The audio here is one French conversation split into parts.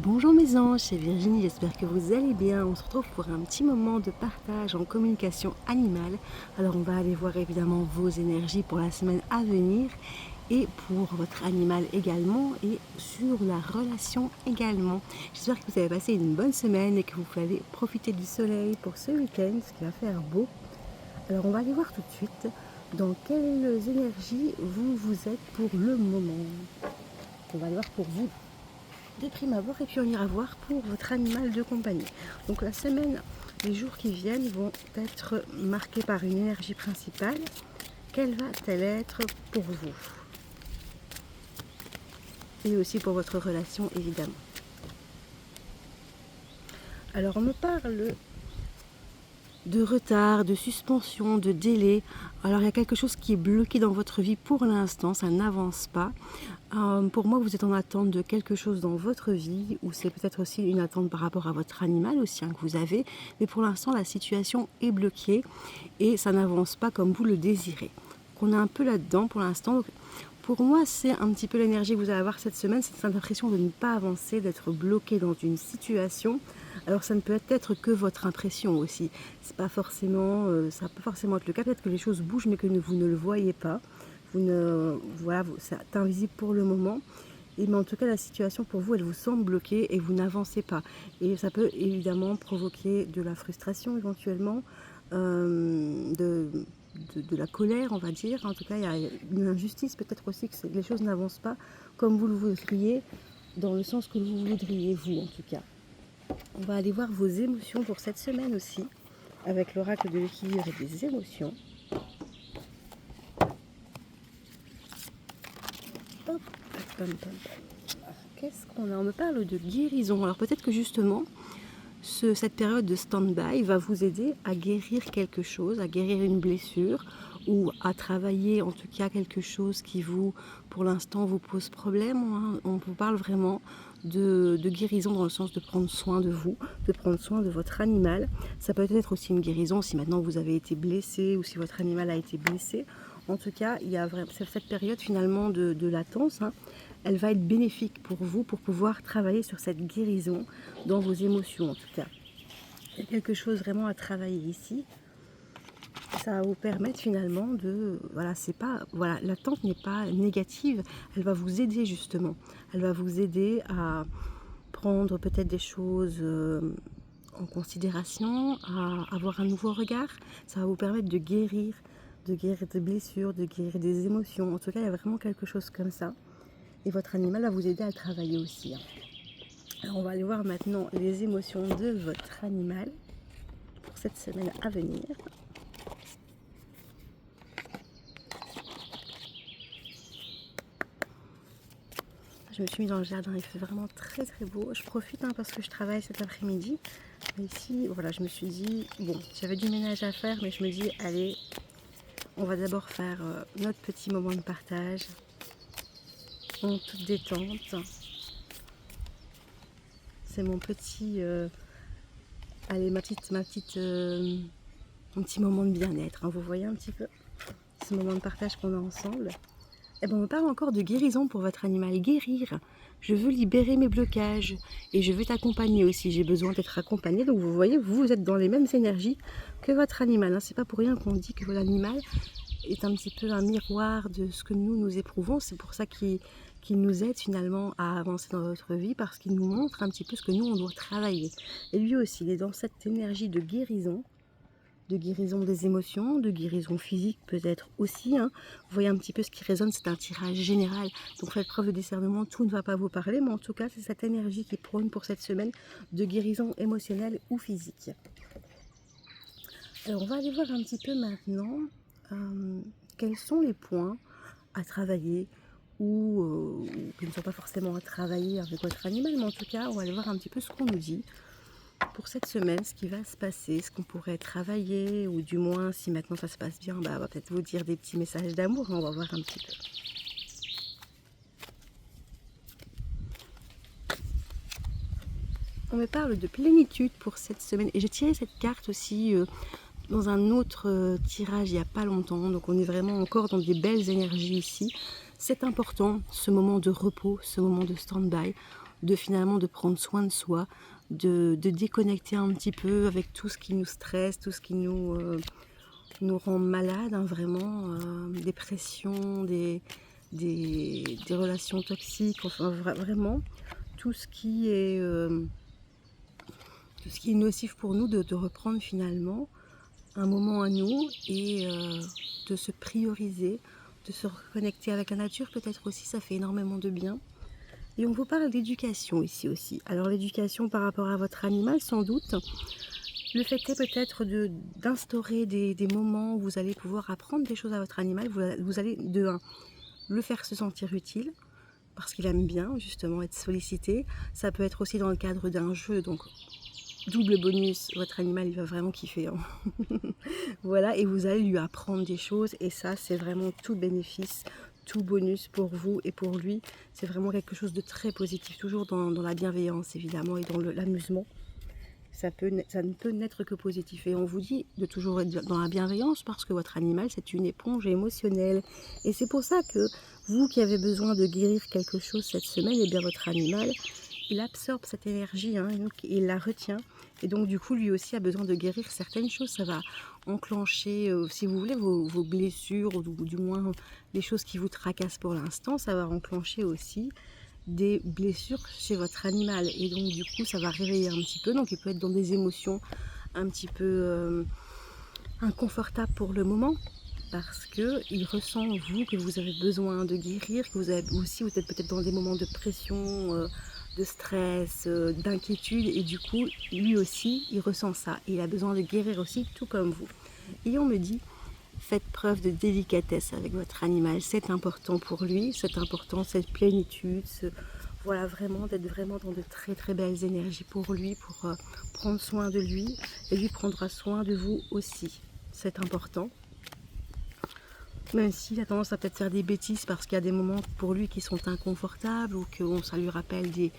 Bonjour mes anges, c'est Virginie, j'espère que vous allez bien. On se retrouve pour un petit moment de partage en communication animale. Alors on va aller voir évidemment vos énergies pour la semaine à venir et pour votre animal également et sur la relation également. J'espère que vous avez passé une bonne semaine et que vous allez profiter du soleil pour ce week-end, ce qui va faire beau. Alors on va aller voir tout de suite dans quelles énergies vous êtes pour le moment. On va aller voir pour vous de prime abord et puis on ira voir pour votre animal de compagnie. Donc la semaine, les jours qui viennent vont être marqués par une énergie principale. Quelle va-t-elle être pour vous? Et aussi pour votre relation évidemment. Alors on me parle de retard, de suspension, de délai. Alors il y a quelque chose qui est bloqué dans votre vie pour l'instant, ça n'avance pas. Pour moi, vous êtes en attente de quelque chose dans votre vie, ou c'est peut-être aussi une attente par rapport à votre animal aussi que vous avez. Mais pour l'instant, la situation est bloquée et ça n'avance pas comme vous le désirez. Donc on est un peu là-dedans pour l'instant. Donc, pour moi, c'est un petit peu l'énergie que vous allez avoir cette semaine, c'est cette impression de ne pas avancer, d'être bloqué dans une situation. Alors ça ne peut être que votre impression aussi. C'est pas forcément, ça peut forcément être le cas. Peut-être que les choses bougent, mais que vous ne le voyez pas. Voilà, c'est invisible pour le moment. Mais en tout cas, la situation pour vous, elle vous semble bloquée et vous n'avancez pas. Et ça peut évidemment provoquer de la frustration éventuellement, de la colère, on va dire. En tout cas, il y a une injustice, peut-être aussi que les choses n'avancent pas comme vous le voudriez, dans le sens que vous voudriez, vous en tout cas. On va aller voir vos émotions pour cette semaine aussi, avec l'oracle de l'équilibre et des émotions. Hop, pam, pam, pam. Qu'est-ce qu'on a? On me parle de guérison. Alors peut-être que justement, cette période de stand-by va vous aider à guérir quelque chose, à guérir une blessure ou à travailler en tout cas quelque chose qui vous, pour l'instant, vous pose problème. On vous parle vraiment de guérison dans le sens de prendre soin de vous, de prendre soin de votre animal. Ça peut être aussi une guérison si maintenant vous avez été blessé ou si votre animal a été blessé. En tout cas, il y a vraiment cette période finalement de latence, elle va être bénéfique pour vous pour pouvoir travailler sur cette guérison dans vos émotions en tout cas. Il y a quelque chose vraiment à travailler ici. Ça va vous permettre finalement de... Voilà, l'attente n'est pas négative, elle va vous aider justement. Elle va vous aider à prendre peut-être des choses en considération, à avoir un nouveau regard. Ça va vous permettre de guérir des blessures, de guérir des émotions. En tout cas, il y a vraiment quelque chose comme ça. Et votre animal va vous aider à travailler aussi. Alors, on va aller voir maintenant les émotions de votre animal pour cette semaine à venir. Je me suis mis dans le jardin, il fait vraiment très très beau. Je profite parce que je travaille cet après-midi. Mais ici, voilà, je me suis dit, bon, j'avais du ménage à faire, mais je me dis, allez, on va d'abord faire notre petit moment de partage en toute détente. C'est mon petit, allez, mon petit moment de bien-être. Vous voyez un petit peu ce moment de partage qu'on a ensemble. Et on me parle encore de guérison pour votre animal. Guérir. Je veux libérer mes blocages et je veux t'accompagner aussi. J'ai besoin d'être accompagnée. Donc vous voyez, vous êtes dans les mêmes énergies que votre animal. C'est pas pour rien qu'on dit que l'animal est un petit peu un miroir de ce que nous éprouvons. C'est pour ça qu'il nous aide finalement à avancer dans notre vie, parce qu'il nous montre un petit peu ce que nous on doit travailler. Et lui aussi, il est dans cette énergie de guérison des émotions, de guérison physique peut-être aussi. Vous voyez un petit peu ce qui résonne, c'est un tirage général. Donc faites preuve de discernement, tout ne va pas vous parler, mais en tout cas c'est cette énergie qui prône pour cette semaine de guérison émotionnelle ou physique. Alors on va aller voir un petit peu maintenant quels sont les points à travailler ou qui ne sont pas forcément à travailler avec votre animal, mais en tout cas on va aller voir un petit peu ce qu'on nous dit pour cette semaine, ce qui va se passer, ce qu'on pourrait travailler, ou du moins si maintenant ça se passe bien, on va peut-être vous dire des petits messages d'amour, on va voir un petit peu. On me parle de plénitude pour cette semaine et j'ai tiré cette carte aussi dans un autre tirage il n'y a pas longtemps, donc on est vraiment encore dans des belles énergies ici. C'est important, ce moment de repos, ce moment de stand-by. finalement de prendre soin de soi, de déconnecter un petit peu avec tout ce qui nous stresse, tout ce qui nous rend malade, hein, vraiment, des pressions, des relations toxiques, enfin vraiment tout ce qui est nocif pour nous, de reprendre finalement un moment à nous et de se prioriser, de se reconnecter avec la nature peut-être aussi, ça fait énormément de bien. Et on vous parle d'éducation ici aussi. Alors l'éducation par rapport à votre animal sans doute. Le fait est peut-être d'instaurer des moments où vous allez pouvoir apprendre des choses à votre animal. Vous allez de un, le faire se sentir utile, parce qu'il aime bien justement être sollicité. Ça peut être aussi dans le cadre d'un jeu, donc double bonus, votre animal il va vraiment kiffer. Hein. Voilà, et vous allez lui apprendre des choses, et ça c'est vraiment tout bénéfice, tout bonus pour vous et pour lui. C'est vraiment quelque chose de très positif, toujours dans la bienveillance évidemment et dans l'amusement. Ça ne peut n'être que positif. Et on vous dit de toujours être dans la bienveillance parce que votre animal, c'est une éponge émotionnelle. Et c'est pour ça que vous qui avez besoin de guérir quelque chose cette semaine, et bien votre animal, il absorbe cette énergie, hein, il la retient. Et donc du coup, lui aussi a besoin de guérir certaines choses. Ça va enclencher, si vous voulez, vos blessures, ou du moins les choses qui vous tracassent pour l'instant. Ça va enclencher aussi des blessures chez votre animal, et donc du coup ça va réveiller un petit peu, donc il peut être dans des émotions un petit peu inconfortables pour le moment, parce que il ressent vous que vous avez besoin de guérir, que vous avez aussi, vous êtes peut-être dans des moments de pression, de stress, d'inquiétude, et du coup lui aussi il ressent ça, et il a besoin de guérir aussi tout comme vous. Et on me dit, faites preuve de délicatesse avec votre animal, c'est important pour lui, c'est important, cette plénitude, voilà, vraiment d'être vraiment dans de très très belles énergies pour lui, pour prendre soin de lui, et lui prendra soin de vous aussi, c'est important. Même s'il a tendance à peut-être faire des bêtises parce qu'il y a des moments pour lui qui sont inconfortables, ou que ça lui rappelle des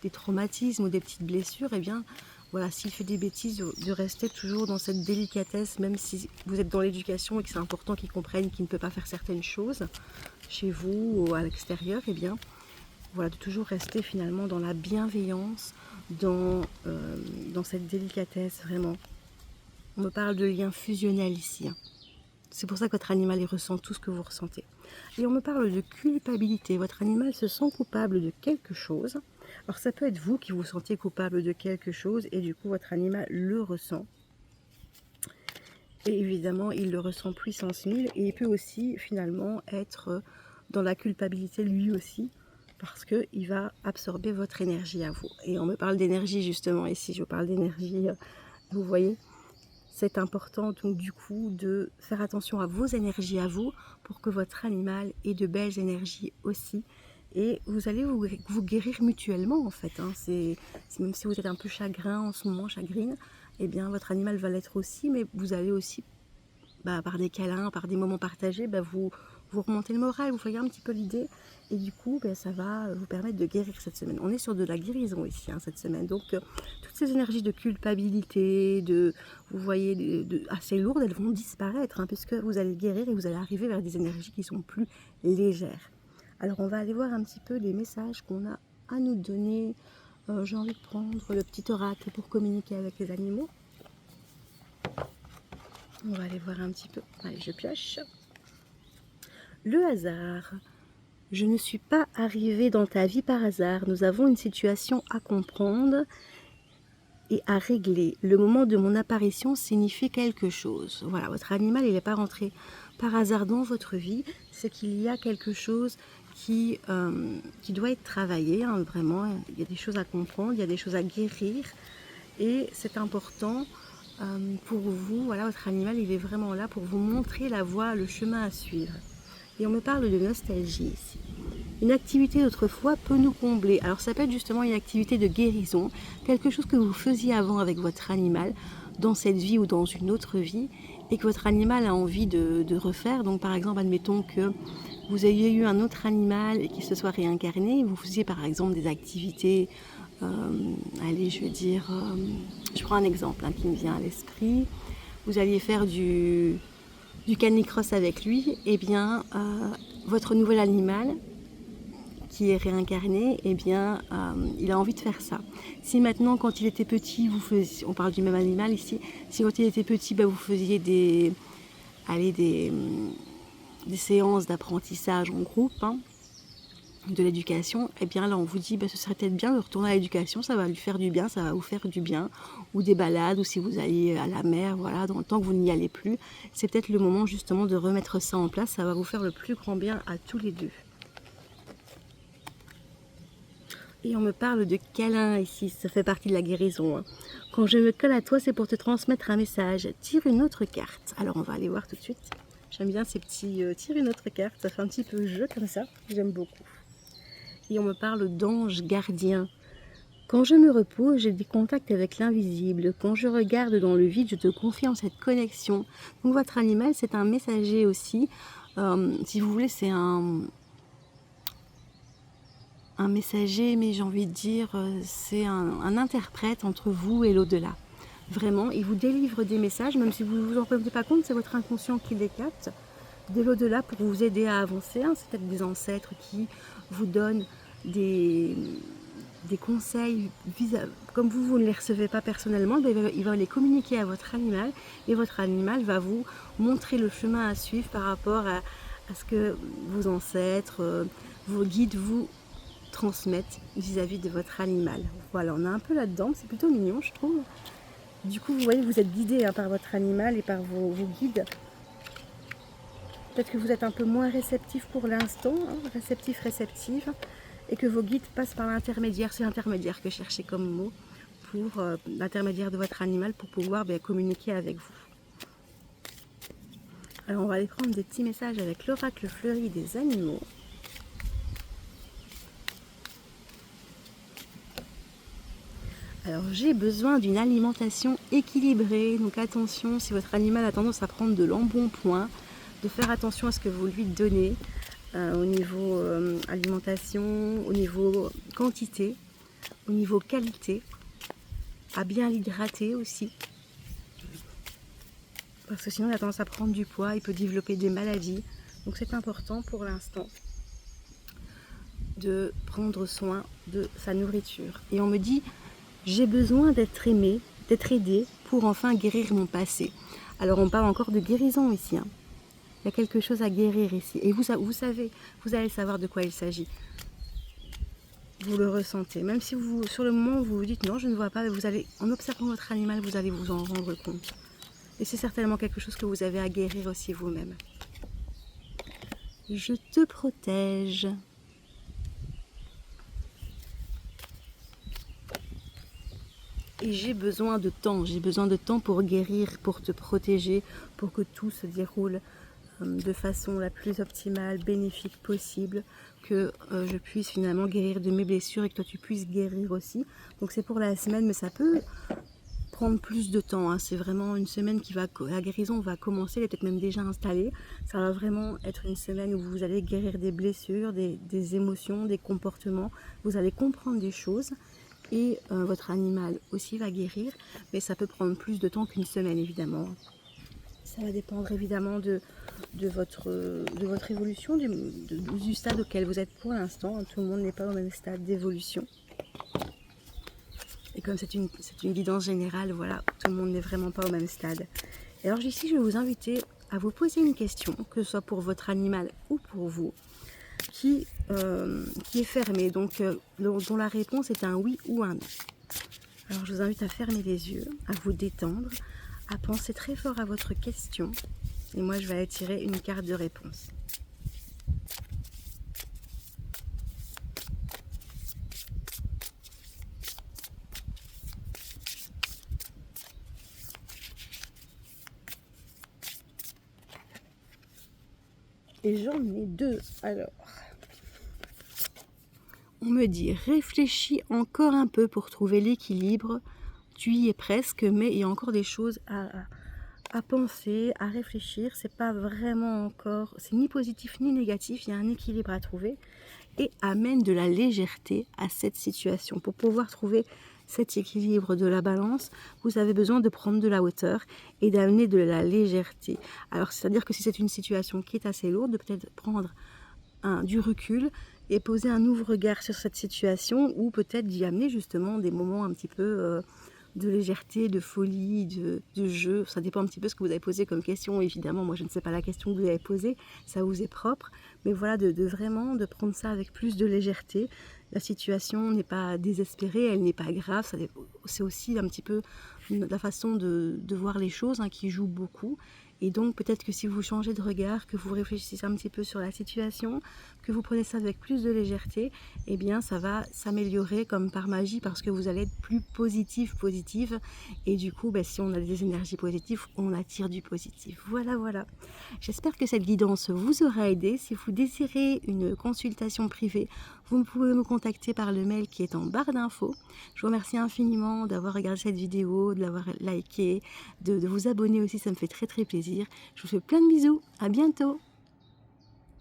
traumatismes ou des petites blessures, et bien voilà, s'il fait des bêtises, de rester toujours dans cette délicatesse, même si vous êtes dans l'éducation et que c'est important qu'il comprenne qu'il ne peut pas faire certaines choses chez vous ou à l'extérieur, et bien voilà, de toujours rester finalement dans la bienveillance, dans cette délicatesse vraiment. On me parle de lien fusionnel ici, hein. C'est pour ça que votre animal il ressent tout ce que vous ressentez. Et on me parle de culpabilité. Votre animal se sent coupable de quelque chose. Alors ça peut être vous qui vous sentiez coupable de quelque chose, et du coup votre animal le ressent. Et évidemment il le ressent puissance 1000, et il peut aussi finalement être dans la culpabilité lui aussi, parce qu'il va absorber votre énergie à vous. Et on me parle d'énergie justement ici, je vous parle d'énergie, vous voyez. C'est important donc du coup de faire attention à vos énergies à vous, pour que votre animal ait de belles énergies aussi. Et vous allez vous guérir mutuellement en fait, hein. C'est même si vous êtes un peu chagrin en ce moment, chagrine, et bien votre animal va l'être aussi, mais vous allez aussi, par des câlins, par des moments partagés, vous remontez le moral, vous voyez un petit peu l'idée, et du coup ça va vous permettre de guérir cette semaine. On est sur de la guérison ici, hein, cette semaine, donc toutes ces énergies de culpabilité, vous voyez, assez lourdes, elles vont disparaître, hein, puisque vous allez guérir et vous allez arriver vers des énergies qui sont plus légères. Alors on va aller voir un petit peu les messages qu'on a à nous donner. J'ai envie de prendre le petit oracle pour communiquer avec les animaux. On va aller voir un petit peu. Allez, je pioche. Le hasard. Je ne suis pas arrivée dans ta vie par hasard. Nous avons une situation à comprendre et à régler. Le moment de mon apparition signifie quelque chose. Voilà, votre animal, il n'est pas rentré par hasard dans votre vie. C'est qu'il y a quelque chose qui doit être travaillé, hein, vraiment. Il y a des choses à comprendre, il y a des choses à guérir. Et c'est important pour vous. Voilà, votre animal, il est vraiment là pour vous montrer la voie, le chemin à suivre. Et on me parle de nostalgie ici. Une activité d'autrefois peut nous combler. Alors ça peut être justement une activité de guérison, quelque chose que vous faisiez avant avec votre animal, dans cette vie ou dans une autre vie, et que votre animal a envie de refaire. Donc par exemple, admettons que vous ayez eu un autre animal et qu'il se soit réincarné, vous faisiez par exemple des activités, allez, je veux dire, je prends un exemple qui me vient à l'esprit, vous alliez faire du canicross avec lui, et bien votre nouvel animal qui est réincarné, eh bien, il a envie de faire ça. Si maintenant, quand il était petit, vous faisiez, on parle du même animal ici, si quand il était petit, vous faisiez des séances d'apprentissage en groupe, de l'éducation, et bien là on vous dit ce serait peut-être bien de retourner à l'éducation, ça va lui faire du bien, ça va vous faire du bien, ou des balades, ou si vous alliez à la mer, voilà, dans le temps que vous n'y allez plus, c'est peut-être le moment justement de remettre ça en place, ça va vous faire le plus grand bien à tous les deux. Et on me parle de câlin ici, ça fait partie de la guérison. Quand je me colle à toi, c'est pour te transmettre un message. Tire une autre carte. Alors on va aller voir tout de suite. J'aime bien ces petits tire une autre carte, ça fait un petit peu jeu comme ça, j'aime beaucoup. Et on me parle d'ange gardien. Quand je me repose, j'ai des contacts avec l'invisible. Quand je regarde dans le vide, je te confie en cette connexion. Donc votre animal, c'est un messager aussi. Si vous voulez, c'est un messager, mais j'ai envie de dire, c'est un interprète entre vous et l'au-delà. Vraiment, il vous délivre des messages, même si vous ne vous en rendez pas compte, c'est votre inconscient qui les capte, de l'au-delà pour vous aider à avancer. C'est peut-être des ancêtres qui vous donnent des conseils, comme vous ne les recevez pas personnellement, il va les communiquer à votre animal et votre animal va vous montrer le chemin à suivre par rapport à ce que vos ancêtres, vos guides vous transmettent vis-à-vis de votre animal. Voilà, on est un peu là-dedans, c'est plutôt mignon je trouve. Du coup, vous voyez, vous êtes guidé par votre animal et par vos guides. Peut-être que vous êtes un peu moins réceptif pour l'instant, réceptive, et que vos guides passent par l'intermédiaire, c'est l'intermédiaire que je cherchais comme mot, pour l'intermédiaire de votre animal pour pouvoir communiquer avec vous. Alors on va aller prendre des petits messages avec l'oracle fleuri des animaux. Alors j'ai besoin d'une alimentation équilibrée, donc attention si votre animal a tendance à prendre de l'embonpoint, de faire attention à ce que vous lui donnez au niveau alimentation, au niveau quantité, au niveau qualité, à bien l'hydrater aussi. Parce que sinon il a tendance à prendre du poids, il peut développer des maladies. Donc c'est important pour l'instant de prendre soin de sa nourriture. Et on me dit, j'ai besoin d'être aimé, d'être aidé pour enfin guérir mon passé. Alors on parle encore de guérison ici. Il y a quelque chose à guérir ici. Et vous savez, vous allez savoir de quoi il s'agit. Vous le ressentez. Même si vous, sur le moment, vous vous dites non, je ne vois pas, vous allez, en observant votre animal, vous allez vous en rendre compte. Et c'est certainement quelque chose que vous avez à guérir aussi vous-même. Je te protège. Et j'ai besoin de temps pour guérir, pour te protéger, pour que tout se déroule de façon la plus optimale, bénéfique possible, que je puisse finalement guérir de mes blessures et que toi tu puisses guérir aussi. Donc c'est pour la semaine, mais ça peut prendre plus de temps. C'est vraiment une semaine la guérison va commencer, elle est peut-être même déjà installée. Ça va vraiment être une semaine où vous allez guérir des blessures, des émotions, des comportements. Vous allez comprendre des choses. Et votre animal aussi va guérir, mais ça peut prendre plus de temps qu'une semaine évidemment. Ça va dépendre évidemment de votre évolution, du stade auquel vous êtes pour l'instant. Tout le monde n'est pas au même stade d'évolution. Et comme c'est une guidance générale, voilà, tout le monde n'est vraiment pas au même stade. Et alors ici, je vais vous inviter à vous poser une question, que ce soit pour votre animal ou pour vous, qui est fermée, donc dont la réponse est un oui ou un non. Alors je vous invite à fermer les yeux, à vous détendre, à penser très fort à votre question. Et moi je vais aller tirer une carte de réponse. Et j'en ai deux alors. On me dit, réfléchis encore un peu pour trouver l'équilibre. Tu y es presque, mais il y a encore des choses à penser, à réfléchir. C'est pas vraiment encore, c'est ni positif ni négatif. Il y a un équilibre à trouver et amène de la légèreté à cette situation. Pour pouvoir trouver cet équilibre de la balance, vous avez besoin de prendre de la hauteur et d'amener de la légèreté. Alors, c'est-à-dire que si c'est une situation qui est assez lourde, de peut-être prendre du recul et poser un nouveau regard sur cette situation, ou peut-être d'y amener justement des moments un petit peu de légèreté, de folie, de jeu. Ça dépend un petit peu de ce que vous avez posé comme question. Évidemment, moi je ne sais pas la question que vous avez posée, ça vous est propre. Mais voilà, vraiment de prendre ça avec plus de légèreté. La situation n'est pas désespérée, elle n'est pas grave. C'est aussi un petit peu la façon de voir les choses qui joue beaucoup. Et donc peut-être que si vous changez de regard, que vous réfléchissez un petit peu sur la situation, que vous prenez ça avec plus de légèreté, eh bien ça va s'améliorer comme par magie, parce que vous allez être plus positive. Et du coup, si on a des énergies positives, on attire du positif. Voilà. J'espère que cette guidance vous aura aidé. Si vous désirez une consultation privée, vous pouvez me contacter par le mail qui est en barre d'infos. Je vous remercie infiniment d'avoir regardé cette vidéo, de l'avoir liké, de vous abonner aussi, ça me fait très plaisir. Je vous fais plein de bisous, à bientôt.